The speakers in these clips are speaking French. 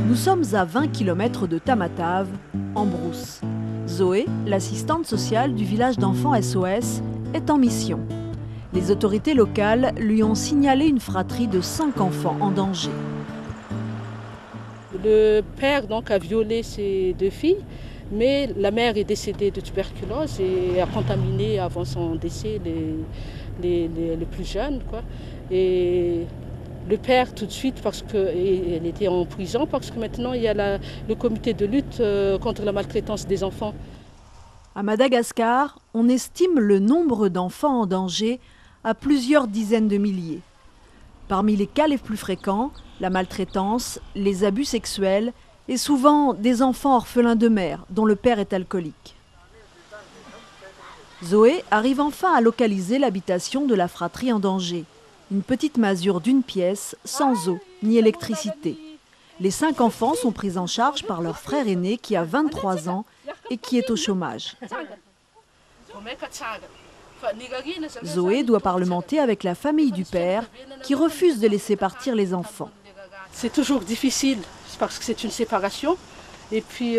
Nous sommes à 20 km de Tamatave, en brousse. Zoé, l'assistante sociale du village d'enfants SOS, est en mission. Les autorités locales lui ont signalé une fratrie de 5 enfants en danger. Le père donc, a violé ses 2 filles, mais la mère est décédée de tuberculose et a contaminé avant son décès les plus jeunes, quoi. Et le père tout de suite, parce qu'elle était en prison, parce que maintenant il y a le comité de lutte contre la maltraitance des enfants. À Madagascar, on estime le nombre d'enfants en danger à plusieurs dizaines de milliers. Parmi les cas les plus fréquents, la maltraitance, les abus sexuels et souvent des enfants orphelins de mère dont le père est alcoolique. Zoé arrive enfin à localiser l'habitation de la fratrie en danger. Une petite masure d'1 pièce, sans eau ni électricité. Les 5 enfants sont pris en charge par leur frère aîné qui a 23 ans et qui est au chômage. Zoé doit parlementer avec la famille du père qui refuse de laisser partir les enfants. C'est toujours difficile parce que c'est une séparation et puis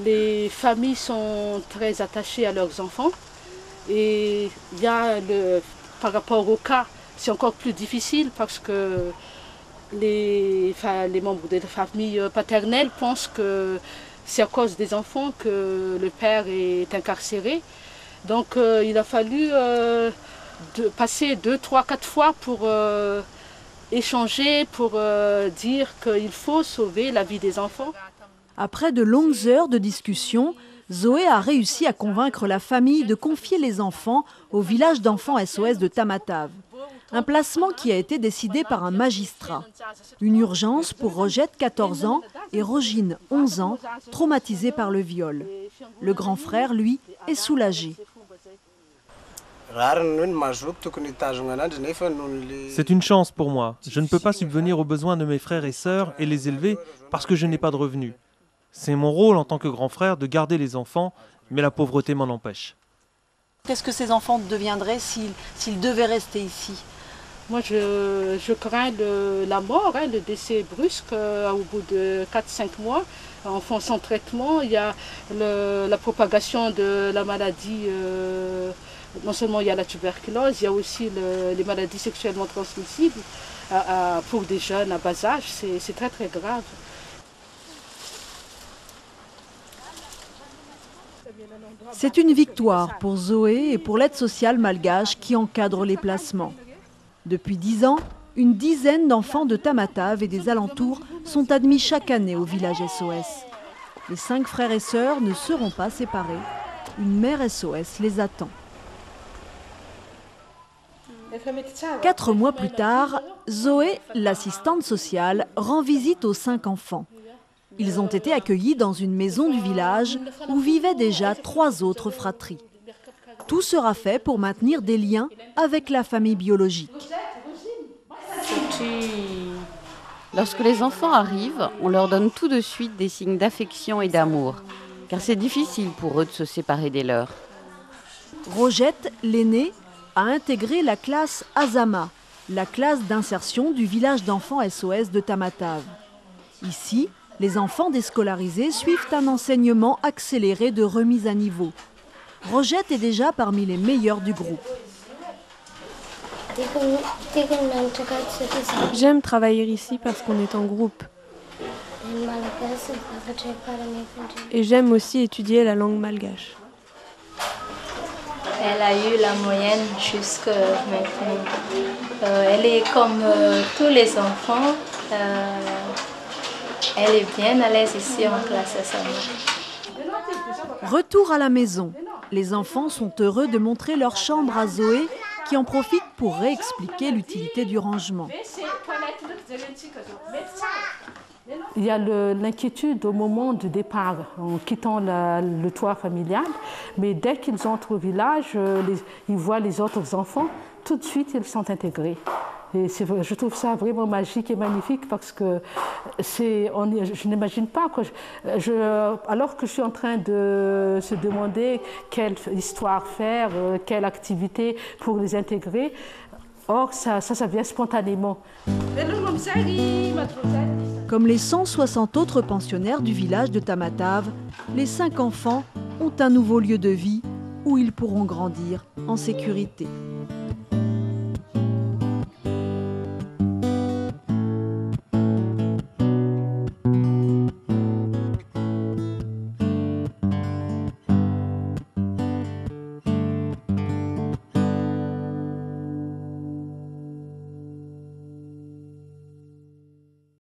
les familles sont très attachées à leurs enfants et il y a par rapport au cas, c'est encore plus difficile parce que les membres de la famille paternelle pensent que c'est à cause des enfants que le père est incarcéré. Donc il a fallu passer 2, 3, 4 fois pour échanger, pour dire qu'il faut sauver la vie des enfants. Après de longues heures de discussion, Zoé a réussi à convaincre la famille de confier les enfants au village d'enfants SOS de Tamatave. Un placement qui a été décidé par un magistrat. Une urgence pour Rogette, 14 ans, et Rogine, 11 ans, traumatisés par le viol. Le grand frère, lui, est soulagé. C'est une chance pour moi. Je ne peux pas subvenir aux besoins de mes frères et sœurs et les élever parce que je n'ai pas de revenus. C'est mon rôle en tant que grand frère de garder les enfants, mais la pauvreté m'en empêche. Qu'est-ce que ces enfants deviendraient s'ils devaient rester ici? Moi, je crains la mort, le décès brusque au bout de 4-5 mois. Enfants sans traitement, il y a la propagation de la maladie. Non seulement il y a la tuberculose, il y a aussi les maladies sexuellement transmissibles pour des jeunes à bas âge. C'est très très grave. C'est une victoire pour Zoé et pour l'aide sociale malgache qui encadre les placements. Depuis 10 ans, une dizaine d'enfants de Tamatave et des alentours sont admis chaque année au village SOS. Les 5 frères et sœurs ne seront pas séparés. Une mère SOS les attend. 4 mois plus tard, Zoé, l'assistante sociale, rend visite aux 5 enfants. Ils ont été accueillis dans une maison du village où vivaient déjà 3 autres fratries. Tout sera fait pour maintenir des liens avec la famille biologique. Lorsque les enfants arrivent, on leur donne tout de suite des signes d'affection et d'amour, car c'est difficile pour eux de se séparer des leurs. Rogette, l'aînée, a intégré la classe Azama, la classe d'insertion du village d'enfants SOS de Tamatave. Ici, les enfants déscolarisés suivent un enseignement accéléré de remise à niveau. Rogette est déjà parmi les meilleurs du groupe. J'aime travailler ici parce qu'on est en groupe. Et j'aime aussi étudier la langue malgache. Elle a eu la moyenne jusqu'à maintenant. Elle est comme tous les enfants. Elle est bien à l'aise ici en classe SMA. Retour à la maison. Les enfants sont heureux de montrer leur chambre à Zoé, qui en profite pour réexpliquer l'utilité du rangement. Il y a l'inquiétude au moment du départ, en quittant le toit familial, mais dès qu'ils entrent au village, ils voient les autres enfants, tout de suite ils sont intégrés. Et je trouve ça vraiment magique et magnifique parce que je n'imagine pas, quoi. Alors que je suis en train de se demander quelle histoire faire, quelle activité pour les intégrer, Or, ça vient spontanément. Comme les 160 autres pensionnaires du village de Tamatave, les 5 enfants ont un nouveau lieu de vie où ils pourront grandir en sécurité.